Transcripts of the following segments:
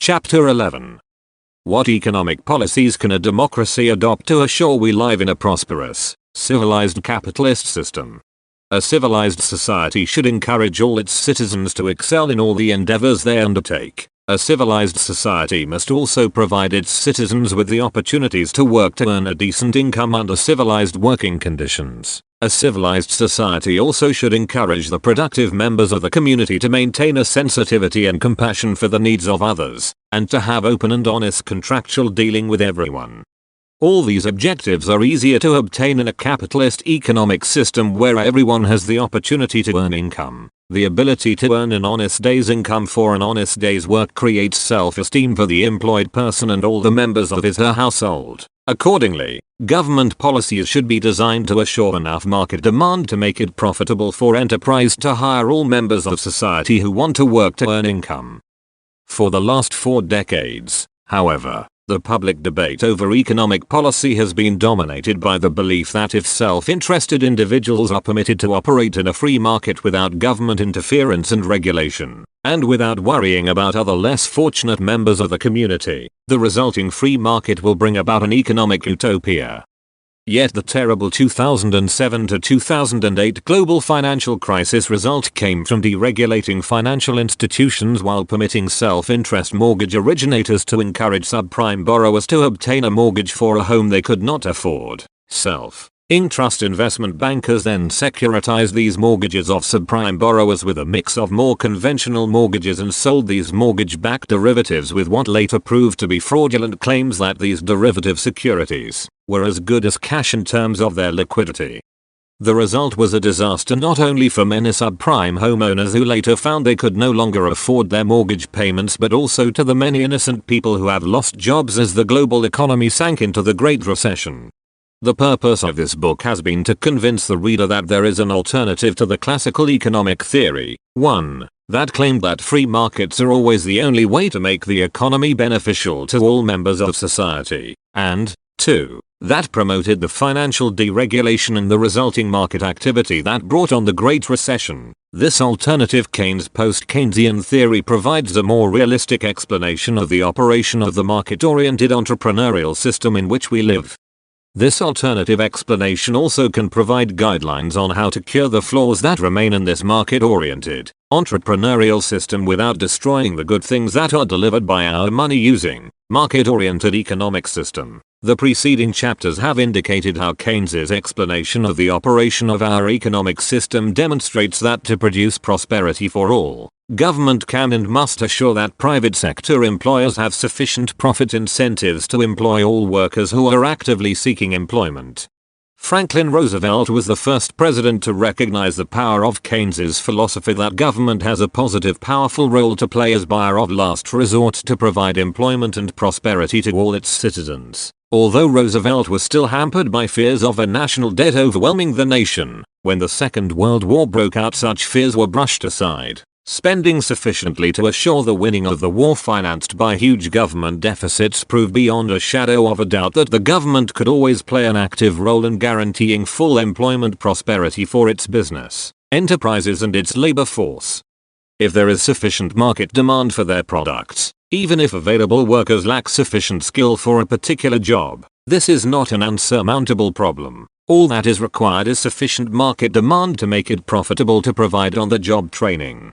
Chapter 11. What economic policies can a democracy adopt to assure we live in a prosperous, civilized capitalist system? A civilized society should encourage all its citizens to excel in all the endeavors they undertake. A civilized society must also provide its citizens with the opportunities to work to earn a decent income under civilized working conditions. A civilized society also should encourage the productive members of the community to maintain a sensitivity and compassion for the needs of others, and to have open and honest contractual dealing with everyone. All these objectives are easier to obtain in a capitalist economic system where everyone has the opportunity to earn income. The ability to earn an honest day's income for an honest day's work creates self-esteem for the employed person and all the members of his/her household. Accordingly, government policies should be designed to assure enough market demand to make it profitable for enterprise to hire all members of society who want to work to earn income. For the last 4 decades, however, the public debate over economic policy has been dominated by the belief that if self-interested individuals are permitted to operate in a free market without government interference and regulation, and without worrying about other less fortunate members of the community, the resulting free market will bring about an economic utopia. Yet the terrible 2007 to 2008 global financial crisis result came from deregulating financial institutions while permitting self-interest mortgage originators to encourage subprime borrowers to obtain a mortgage for a home they could not afford. Self-interest investment bankers then securitized these mortgages of subprime borrowers with a mix of more conventional mortgages and sold these mortgage-backed derivatives with what later proved to be fraudulent claims that these derivative securities were as good as cash in terms of their liquidity. The result was a disaster not only for many subprime homeowners who later found they could no longer afford their mortgage payments, but also to the many innocent people who have lost jobs as the global economy sank into the Great Recession. The purpose of this book has been to convince the reader that there is an alternative to the classical economic theory, one that claimed that free markets are always the only way to make the economy beneficial to all members of society, and two, that promoted the financial deregulation and the resulting market activity that brought on the Great Recession. This alternative Keynes post-Keynesian theory provides a more realistic explanation of the operation of the market-oriented entrepreneurial system in which we live. This alternative explanation also can provide guidelines on how to cure the flaws that remain in this market-oriented, entrepreneurial system without destroying the good things that are delivered by our money-using, market-oriented economic system. The preceding chapters have indicated how Keynes's explanation of the operation of our economic system demonstrates that to produce prosperity for all, government can and must assure that private sector employers have sufficient profit incentives to employ all workers who are actively seeking employment. Franklin Roosevelt was the first president to recognize the power of Keynes's philosophy that government has a positive, powerful role to play as buyer of last resort to provide employment and prosperity to all its citizens. Although Roosevelt was still hampered by fears of a national debt overwhelming the nation, when the Second World War broke out, such fears were brushed aside. Spending sufficiently to assure the winning of the war financed by huge government deficits proved beyond a shadow of a doubt that the government could always play an active role in guaranteeing full employment prosperity for its business, enterprises and its labor force. If there is sufficient market demand for their products, even if available workers lack sufficient skill for a particular job, this is not an unsurmountable problem. All that is required is sufficient market demand to make it profitable to provide on-the-job training.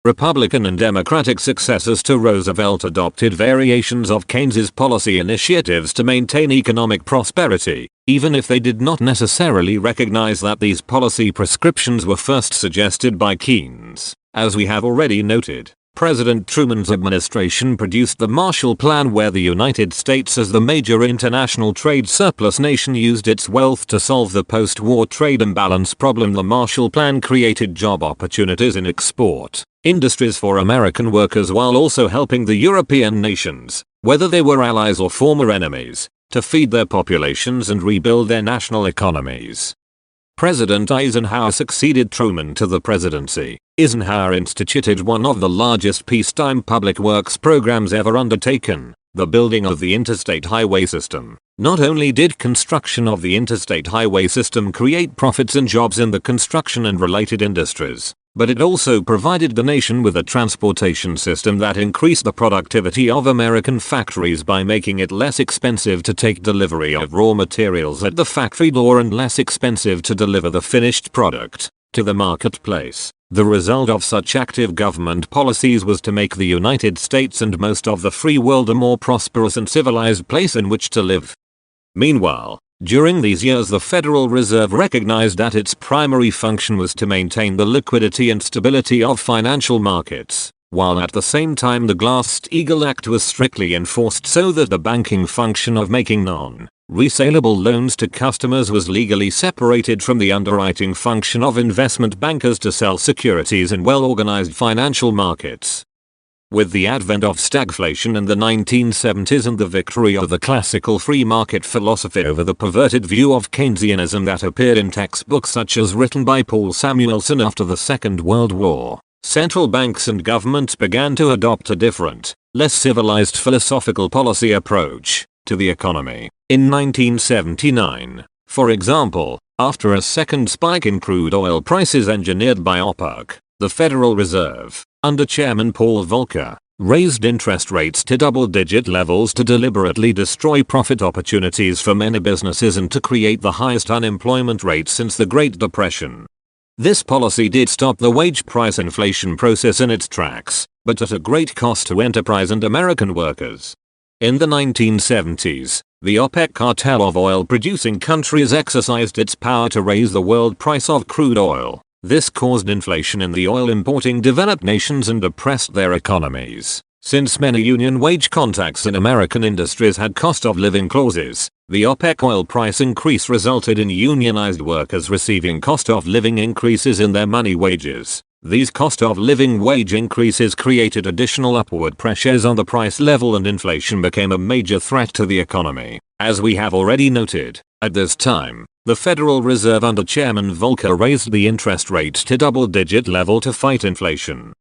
Republican and Democratic successors to Roosevelt adopted variations of Keynes's policy initiatives to maintain economic prosperity, even if they did not necessarily recognize that these policy prescriptions were first suggested by Keynes. As we have already noted, President Truman's administration produced the Marshall Plan, where the United States, as the major international trade surplus nation, used its wealth to solve the post-war trade imbalance problem. The Marshall Plan created job opportunities in export industries for American workers while also helping the European nations, whether they were allies or former enemies, to feed their populations and rebuild their national economies. President Eisenhower succeeded Truman to the presidency. Eisenhower instituted one of the largest peacetime public works programs ever undertaken, the building of the interstate highway system. Not only did construction of the interstate highway system create profits and jobs in the construction and related industries, But it also provided the nation with a transportation system that increased the productivity of American factories by making it less expensive to take delivery of raw materials at the factory door and less expensive to deliver the finished product to the marketplace. The result of such active government policies was to make the United States and most of the free world a more prosperous and civilized place in which to live. Meanwhile, during these years the Federal Reserve recognized that its primary function was to maintain the liquidity and stability of financial markets, while at the same time the Glass-Steagall Act was strictly enforced so that the banking function of making non-resaleable loans to customers was legally separated from the underwriting function of investment bankers to sell securities in well-organized financial markets. With the advent of stagflation in the 1970s and the victory of the classical free market philosophy over the perverted view of Keynesianism that appeared in textbooks such as written by Paul Samuelson after the Second World War, central banks and governments began to adopt a different, less civilized philosophical policy approach to the economy. In 1979, for example, after a second spike in crude oil prices engineered by OPEC, the Federal Reserve, under Chairman Paul Volcker, raised interest rates to double-digit levels to deliberately destroy profit opportunities for many businesses and to create the highest unemployment rate since the Great Depression. This policy did stop the wage price inflation process in its tracks, but at a great cost to enterprise and American workers. In the 1970s, the OPEC cartel of oil-producing countries exercised its power to raise the world price of crude oil. This caused inflation in the oil-importing developed nations and depressed their economies. Since many union wage contacts in American industries had cost of living clauses, the OPEC oil price increase resulted in unionized workers receiving cost of living increases in their money wages. These cost of living wage increases created additional upward pressures on the price level and inflation became a major threat to the economy. As we have already noted, at this time, the Federal Reserve under Chairman Volcker raised the interest rate to double-digit level to fight inflation.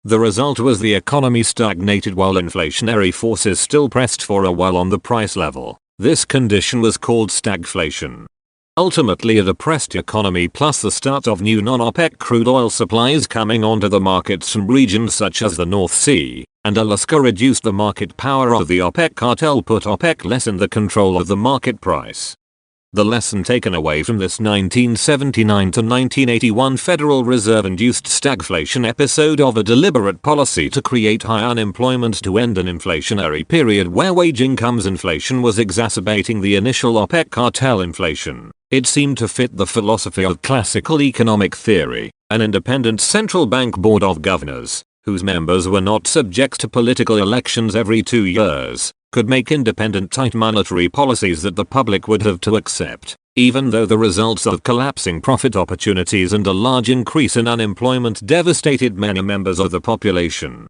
The result was the economy stagnated while inflationary forces still pressed for a while on the price level. This condition was called stagflation. Ultimately, a depressed economy plus the start of new non-OPEC crude oil supplies coming onto the markets from regions such as the North Sea and Alaska reduced the market power of the OPEC cartel, put OPEC less in the control of the market price. The lesson taken away from this 1979 to 1981 Federal Reserve-induced stagflation episode of a deliberate policy to create high unemployment to end an inflationary period where wage incomes inflation was exacerbating the initial OPEC cartel inflation. It seemed to fit the philosophy of classical economic theory. An independent central bank board of governors, whose members were not subject to political elections every 2 years, could make independent tight monetary policies that the public would have to accept, even though the results of collapsing profit opportunities and a large increase in unemployment devastated many members of the population.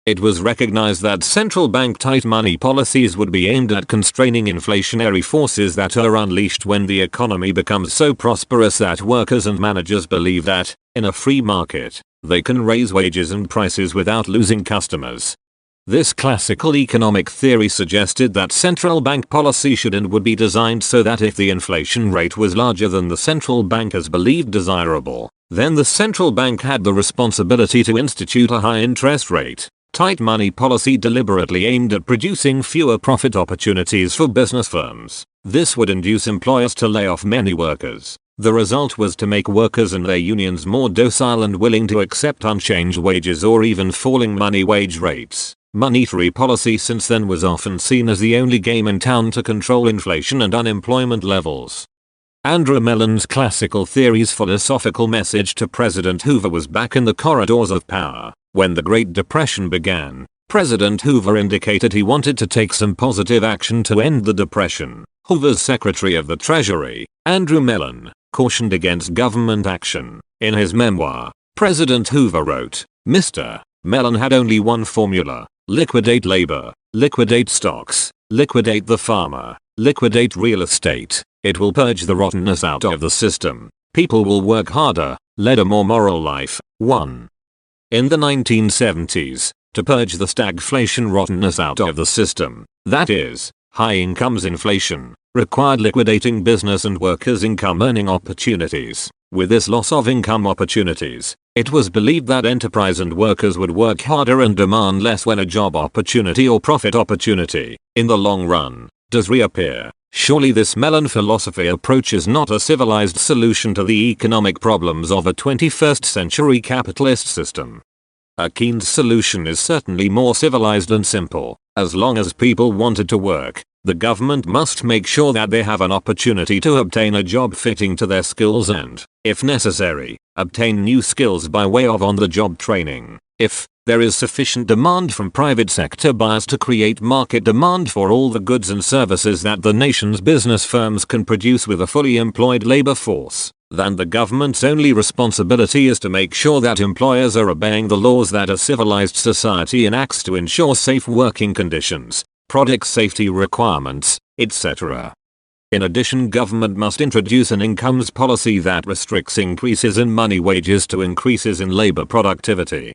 It was recognized that central bank tight money policies would be aimed at constraining inflationary forces that are unleashed when the economy becomes so prosperous that workers and managers believe that, in a free market, they can raise wages and prices without losing customers. This classical economic theory suggested that central bank policy should and would be designed so that if the inflation rate was larger than the central bankers believed desirable, then the central bank had the responsibility to institute a high interest rate, tight money policy deliberately aimed at producing fewer profit opportunities for business firms. This would induce employers to lay off many workers. The result was to make workers and their unions more docile and willing to accept unchanged wages or even falling money wage rates. Monetary policy since then was often seen as the only game in town to control inflation and unemployment levels. Andrew Mellon's classical theory's philosophical message to President Hoover was back in the corridors of power. When the Great Depression began, President Hoover indicated he wanted to take some positive action to end the Depression. Hoover's Secretary of the Treasury, Andrew Mellon, cautioned against government action. In his memoir, President Hoover wrote, "Mr. Mellon had only one formula: liquidate labor, liquidate stocks, liquidate the farmer, liquidate real estate. It will purge the rottenness out of the system. People will work harder, lead a more moral life." 1. In the 1970s, to purge the stagflation rottenness out of the system, that is, high incomes inflation, required liquidating business and workers' income earning opportunities. With this loss of income opportunities, It was believed that enterprise and workers would work harder and demand less when a job opportunity or profit opportunity, in the long run, does reappear. Surely this melon philosophy approach is not a civilized solution to the economic problems of a 21st century capitalist system. A Keynes solution is certainly more civilized and simple. As long as people wanted to work, the government must make sure that they have an opportunity to obtain a job fitting to their skills and, if necessary, obtain new skills by way of on-the-job training. If there is sufficient demand from private sector buyers to create market demand for all the goods and services that the nation's business firms can produce with a fully employed labor force, then the government's only responsibility is to make sure that employers are obeying the laws that a civilized society enacts to ensure safe working conditions, product safety requirements, etc. In addition, government must introduce an incomes policy that restricts increases in money wages to increases in labor productivity.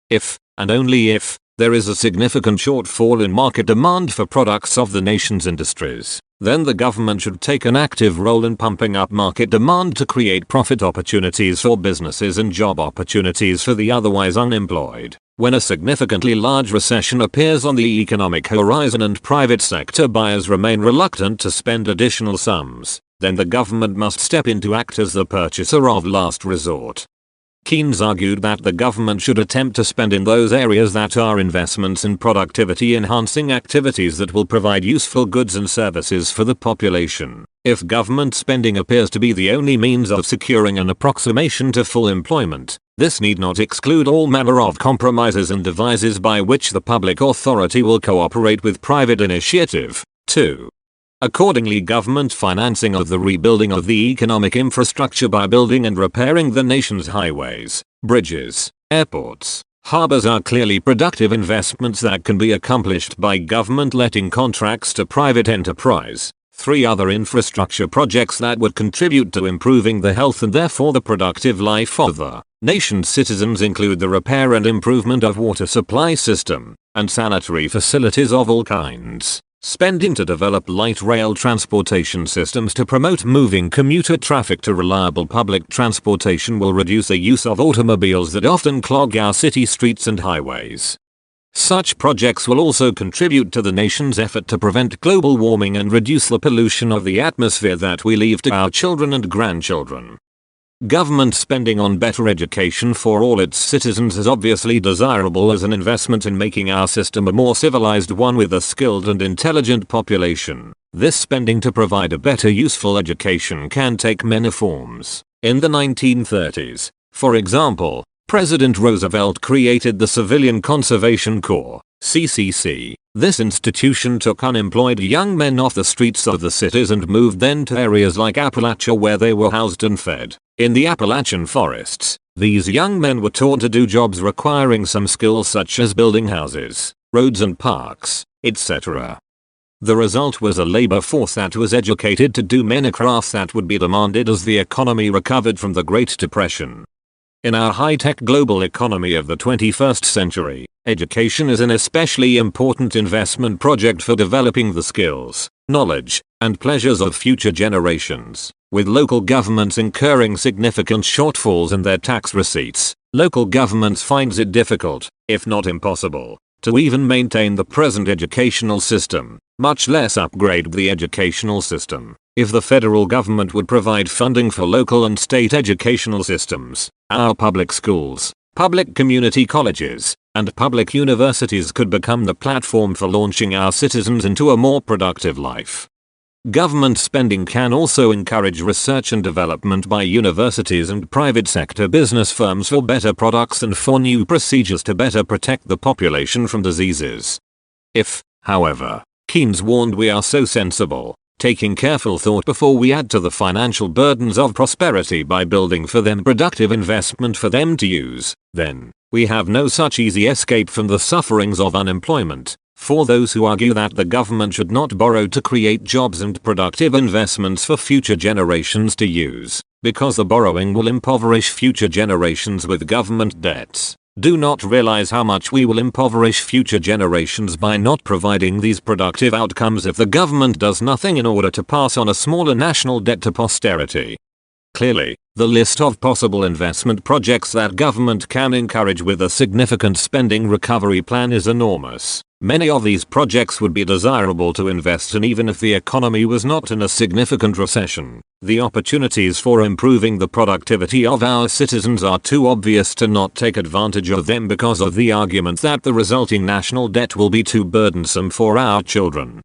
If, and only if, there is a significant shortfall in market demand for products of the nation's industries, then the government should take an active role in pumping up market demand to create profit opportunities for businesses and job opportunities for the otherwise unemployed. When a significantly large recession appears on the economic horizon and private sector buyers remain reluctant to spend additional sums, then the government must step in to act as the purchaser of last resort. Keynes argued that the government should attempt to spend in those areas that are investments in productivity enhancing activities that will provide useful goods and services for the population. If government spending appears to be the only means of securing an approximation to full employment, this need not exclude all manner of compromises and devices by which the public authority will cooperate with private initiative, too. Accordingly, government financing of the rebuilding of the economic infrastructure by building and repairing the nation's highways, bridges, airports, harbors are clearly productive investments that can be accomplished by government letting contracts to private enterprise. 3 other infrastructure projects that would contribute to improving the health and therefore the productive life of the nation's citizens include the repair and improvement of water supply system and sanitary facilities of all kinds. Spending to develop light rail transportation systems to promote moving commuter traffic to reliable public transportation will reduce the use of automobiles that often clog our city streets and highways. Such projects will also contribute to the nation's effort to prevent global warming and reduce the pollution of the atmosphere that we leave to our children and grandchildren. Government spending on better education for all its citizens is obviously desirable as an investment in making our system a more civilized one with a skilled and intelligent population. This spending to provide a better useful education can take many forms. In the 1930s, for example, President Roosevelt created the Civilian Conservation Corps, CCC. This institution took unemployed young men off the streets of the cities and moved them to areas like Appalachia where they were housed and fed. In the Appalachian forests, these young men were taught to do jobs requiring some skills such as building houses, roads and parks, etc. The result was a labor force that was educated to do many crafts that would be demanded as the economy recovered from the Great Depression. In our high-tech global economy of the 21st century, education is an especially important investment project for developing the skills, knowledge, and pleasures of future generations. With local governments incurring significant shortfalls in their tax receipts, local governments finds it difficult, if not impossible, to even maintain the present educational system, much less upgrade the educational system. If the federal government would provide funding for local and state educational systems, our public schools, public community colleges, and public universities could become the platform for launching our citizens into a more productive life. Government spending can also encourage research and development by universities and private sector business firms for better products and for new procedures to better protect the population from diseases. If, however, Keynes warned we are so sensible, taking careful thought before we add to the financial burdens of prosperity by building for them productive investment for them to use, then we have no such easy escape from the sufferings of unemployment. For those who argue that the government should not borrow to create jobs and productive investments for future generations to use, because the borrowing will impoverish future generations with government debts, do not realize how much we will impoverish future generations by not providing these productive outcomes if the government does nothing in order to pass on a smaller national debt to posterity. Clearly, the list of possible investment projects that government can encourage with a significant spending recovery plan is enormous. Many of these projects would be desirable to invest in even if the economy was not in a significant recession. The opportunities for improving the productivity of our citizens are too obvious to not take advantage of them because of the argument that the resulting national debt will be too burdensome for our children.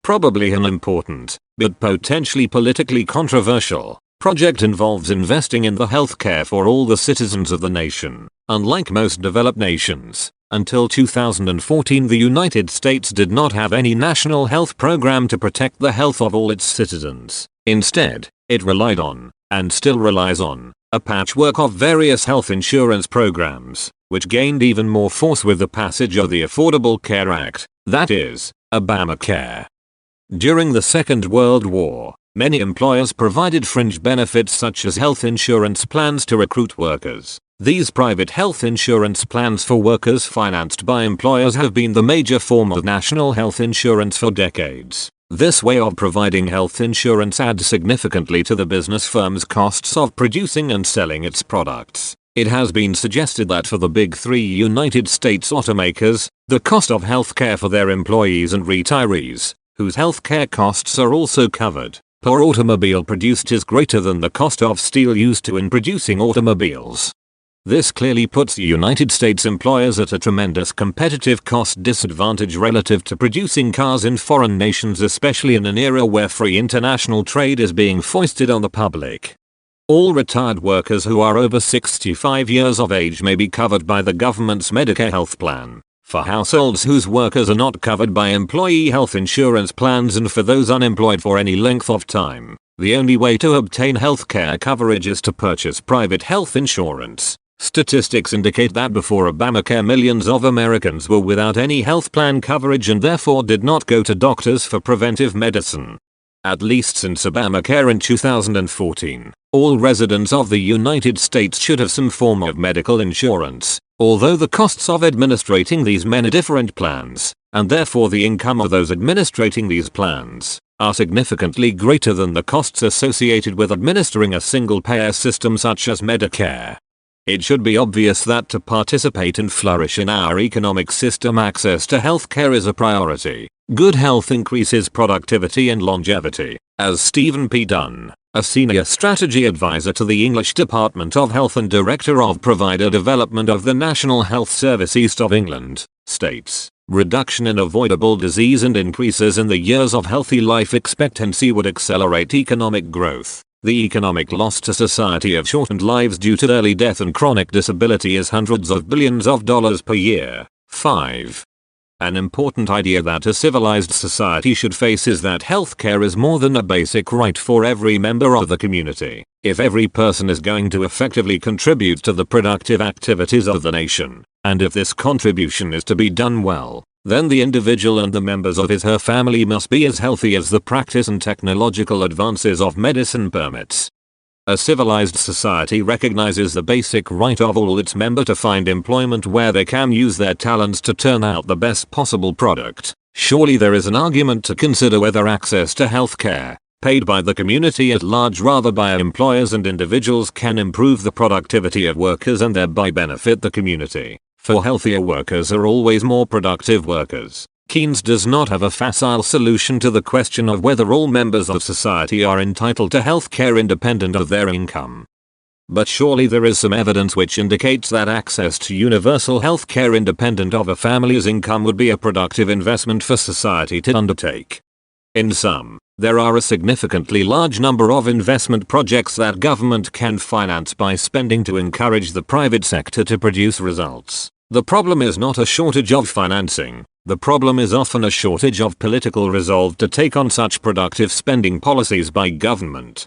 Probably an important, but potentially politically controversial, project involves investing in the healthcare for all the citizens of the nation. Unlike most developed nations, until 2014 the United States did not have any national health program to protect the health of all its citizens. Instead, it relied on, and still relies on, a patchwork of various health insurance programs, which gained even more force with the passage of the Affordable Care Act, that is, Obamacare. During the Second World War, many employers provided fringe benefits such as health insurance plans to recruit workers. These private health insurance plans for workers financed by employers have been the major form of national health insurance for decades. This way of providing health insurance adds significantly to the business firm's costs of producing and selling its products. It has been suggested that for the big three United States automakers, the cost of healthcare for their employees and retirees, whose healthcare costs are also covered, per automobile produced is greater than the cost of steel used in producing automobiles. This clearly puts United States employers at a tremendous competitive cost disadvantage relative to producing cars in foreign nations, especially in an era where free international trade is being foisted on the public. All retired workers who are over 65 years of age may be covered by the government's Medicare health plan. For households whose workers are not covered by employee health insurance plans and for those unemployed for any length of time, the only way to obtain healthcare coverage is to purchase private health insurance. Statistics indicate that before Obamacare millions of Americans were without any health plan coverage and therefore did not go to doctors for preventive medicine. At least since Obamacare in 2014, all residents of the United States should have some form of medical insurance, although the costs of administrating these many different plans, and therefore the income of those administrating these plans, are significantly greater than the costs associated with administering a single-payer system such as Medicare. It should be obvious that to participate and flourish in our economic system, access to healthcare is a priority. Good health increases productivity and longevity, as Stephen P. Dunn, a senior strategy advisor to the English Department of Health and director of provider development of the National Health Service East of England, states. Reduction in avoidable disease and increases in the years of healthy life expectancy would accelerate economic growth. The economic loss to society of shortened lives due to early death and chronic disability is hundreds of billions of dollars per year. 5. An important idea that a civilized society should face is that healthcare is more than a basic right for every member of the community. If every person is going to effectively contribute to the productive activities of the nation, and if this contribution is to be done well, then the individual and the members of his/her family must be as healthy as the practice and technological advances of medicine permits. A civilized society recognizes the basic right of all its members to find employment where they can use their talents to turn out the best possible product. Surely there is an argument to consider whether access to healthcare, paid by the community at large rather by employers and individuals, can improve the productivity of workers and thereby benefit the community. For healthier workers are always more productive workers. Keynes does not have a facile solution to the question of whether all members of society are entitled to healthcare independent of their income. But surely there is some evidence which indicates that access to universal healthcare independent of a family's income would be a productive investment for society to undertake. In sum, there are a significantly large number of investment projects that government can finance by spending to encourage the private sector to produce results. The problem is not a shortage of financing. The problem is often a shortage of political resolve to take on such productive spending policies by government.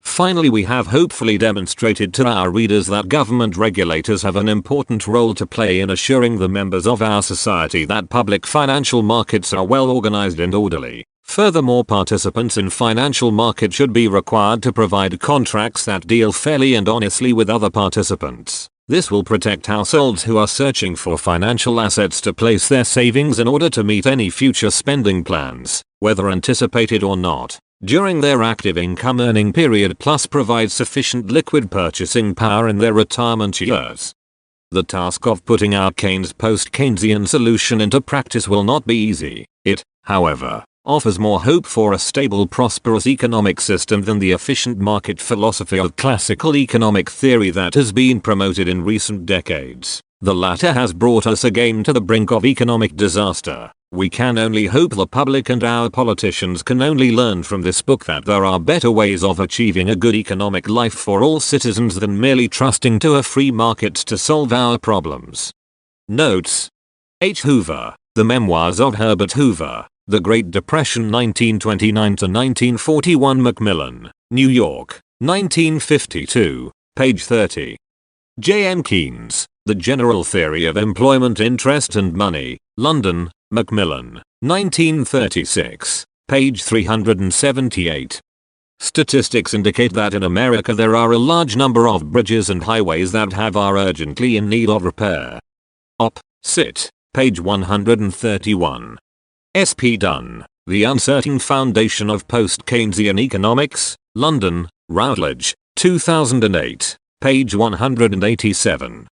Finally, we have hopefully demonstrated to our readers that government regulators have an important role to play in assuring the members of our society that public financial markets are well organized and orderly. Furthermore, participants in financial markets should be required to provide contracts that deal fairly and honestly with other participants. This will protect households who are searching for financial assets to place their savings in order to meet any future spending plans, whether anticipated or not. during their active income earning period plus provide sufficient liquid purchasing power in their retirement years. The task of putting our Keynes post-Keynesian solution into practice will not be easy. It, however, offers more hope for a stable, prosperous economic system than the efficient market philosophy of classical economic theory that has been promoted in recent decades. The latter has brought us again to the brink of economic disaster. We can only hope the public and our politicians can only learn from this book that there are better ways of achieving a good economic life for all citizens than merely trusting to a free market to solve our problems. Notes: H. Hoover, The Memoirs of Herbert Hoover, The Great Depression 1929 to 1941. Macmillan, New York, 1952, page 30. J. M. Keynes, The General Theory of Employment, Interest and Money, London, Macmillan, 1936, page 378. Statistics indicate that in America there are a large number of bridges and highways that are urgently in need of repair. Op. Cit. Page 131. S. P. Dunn, The Uncertain Foundation of Post-Keynesian Economics, London, Routledge, 2008, page 187.